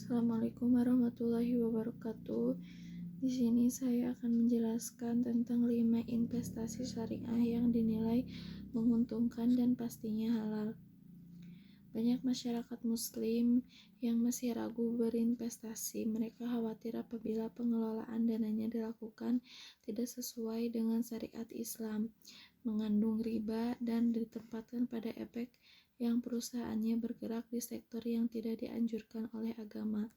Assalamualaikum warahmatullahi wabarakatuh. Di sini saya akan menjelaskan tentang 5 investasi syariah yang dinilai menguntungkan dan pastinya halal. Banyak masyarakat muslim yang masih ragu berinvestasi. Mereka khawatir apabila pengelolaan dananya dilakukan tidak sesuai dengan syariat Islam, mengandung riba, dan ditempatkan pada efek yang perusahaannya bergerak di sektor yang tidak dianjurkan oleh agama.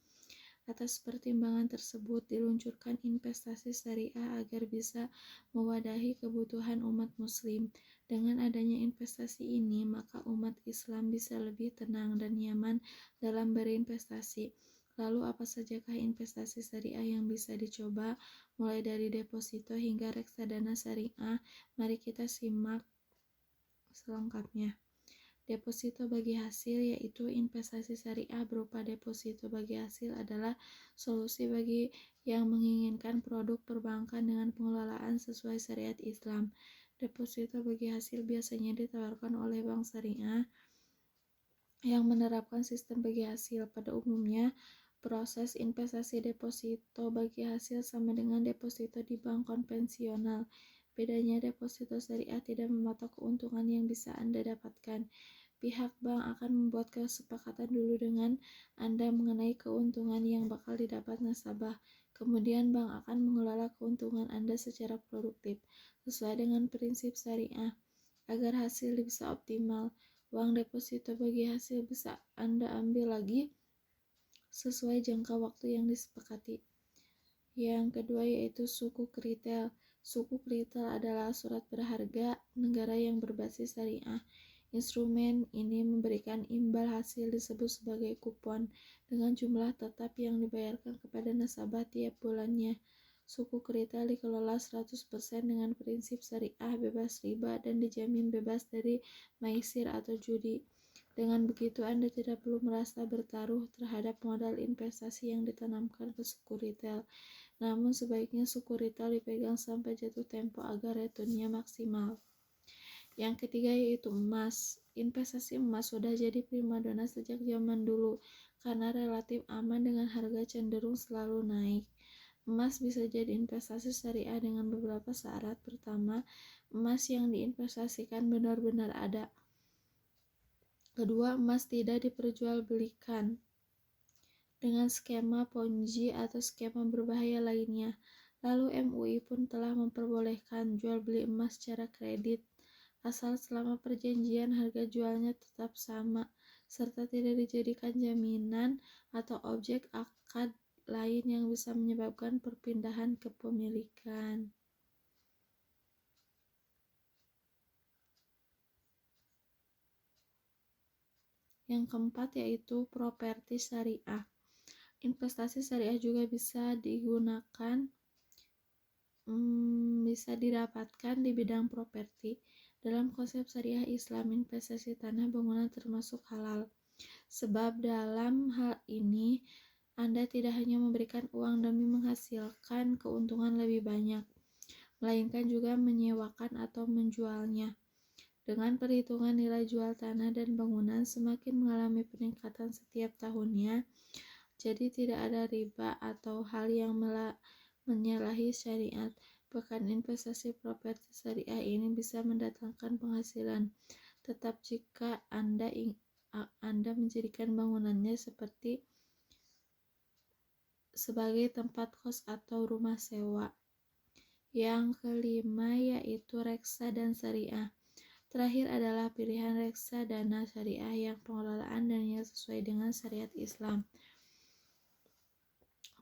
Atas pertimbangan tersebut, diluncurkan investasi syariah agar bisa mewadahi kebutuhan umat muslim. Dengan adanya investasi ini, maka umat Islam bisa lebih tenang dan nyaman dalam berinvestasi. Lalu apa sajakah investasi syariah yang bisa dicoba? Mulai dari deposito hingga reksadana syariah, mari kita simak selengkapnya. Deposito bagi hasil, yaitu investasi syariah berupa deposito bagi hasil adalah solusi bagi yang menginginkan produk perbankan dengan pengelolaan sesuai syariat Islam. Deposito bagi hasil biasanya ditawarkan oleh bank syariah yang menerapkan sistem bagi hasil. Pada umumnya, proses investasi deposito bagi hasil sama dengan deposito di bank konvensional. Bedanya, deposito syariah tidak mematok keuntungan yang bisa Anda dapatkan. Pihak bank akan membuat kesepakatan dulu dengan Anda mengenai keuntungan yang bakal didapat nasabah. Kemudian bank akan mengelola keuntungan Anda secara produktif, sesuai dengan prinsip syariah. Agar hasil bisa optimal, uang deposito bagi hasil bisa Anda ambil lagi sesuai jangka waktu yang disepakati. Yang kedua yaitu sukuk retail. Sukuk retail adalah surat berharga negara yang berbasis syariah. Instrumen ini memberikan imbal hasil disebut sebagai kupon dengan jumlah tetap yang dibayarkan kepada nasabah tiap bulannya. Sukuk retail dikelola 100% dengan prinsip syariah, bebas riba, dan dijamin bebas dari maisir atau judi. Dengan begitu, Anda tidak perlu merasa bertaruh terhadap modal investasi yang ditanamkan ke suku retail. Namun sebaiknya suku retail dipegang sampai jatuh tempo agar returnnya maksimal. Yang ketiga yaitu emas. Investasi emas sudah jadi primadona sejak zaman dulu karena relatif aman dengan harga cenderung selalu naik. Emas bisa jadi investasi syariah dengan beberapa syarat. Pertama, emas yang diinvestasikan benar-benar ada. Kedua, emas tidak diperjualbelikan dengan skema Ponzi atau skema berbahaya lainnya. Lalu MUI pun telah memperbolehkan jual beli emas secara kredit, asal selama perjanjian harga jualnya tetap sama, serta tidak dijadikan jaminan atau objek akad lain yang bisa menyebabkan perpindahan kepemilikan. Yang keempat yaitu properti syariah. Investasi syariah juga bisa didapatkan di bidang properti. Dalam konsep syariah Islam, investasi tanah bangunan termasuk halal. Sebab dalam hal ini, Anda tidak hanya memberikan uang demi menghasilkan keuntungan lebih banyak, melainkan juga menyewakan atau menjualnya. Dengan perhitungan nilai jual tanah dan bangunan semakin mengalami peningkatan setiap tahunnya, jadi tidak ada riba atau hal yang menyalahi syariat. Bahkan investasi properti syariah ini bisa mendatangkan penghasilan tetap jika Anda menjadikan bangunannya sebagai tempat kos atau rumah sewa. Yang kelima yaitu reksadana syariah. Terakhir adalah pilihan reksadana syariah yang pengelolaan dananya sesuai dengan syariat Islam.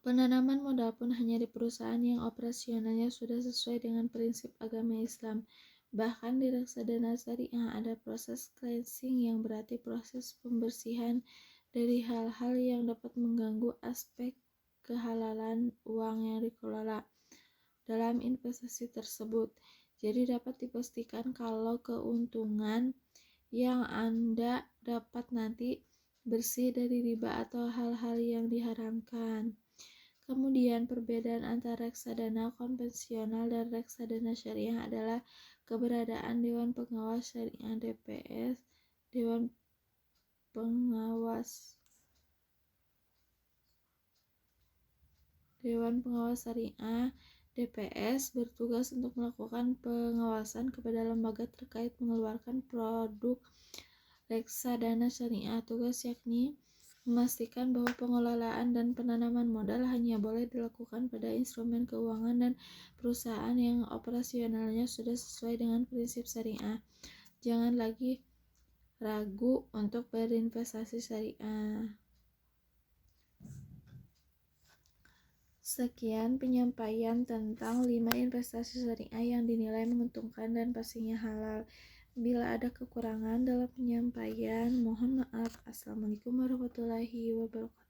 Penanaman modal pun hanya di perusahaan yang operasionalnya sudah sesuai dengan prinsip agama Islam. Bahkan di reksadana syariah ada proses cleansing yang berarti proses pembersihan dari hal-hal yang dapat mengganggu aspek kehalalan uang yang dikelola dalam investasi tersebut. Jadi dapat dipastikan kalau keuntungan yang Anda dapat nanti bersih dari riba atau hal-hal yang diharamkan. Kemudian perbedaan antara reksadana konvensional dan reksadana syariah adalah keberadaan Dewan Pengawas Syariah DPS, Dewan Pengawas Dewan Pengawas Syariah (DPS) bertugas untuk melakukan pengawasan kepada lembaga terkait mengeluarkan produk reksadana syariah. Tugas yakni memastikan bahwa pengelolaan dan penanaman modal hanya boleh dilakukan pada instrumen keuangan dan perusahaan yang operasionalnya sudah sesuai dengan prinsip syariah. Jangan lagi ragu untuk berinvestasi syariah. Sekian penyampaian tentang 5 investasi syariah yang dinilai menguntungkan dan pastinya halal. Bila ada kekurangan dalam penyampaian, mohon maaf. Assalamualaikum warahmatullahi wabarakatuh.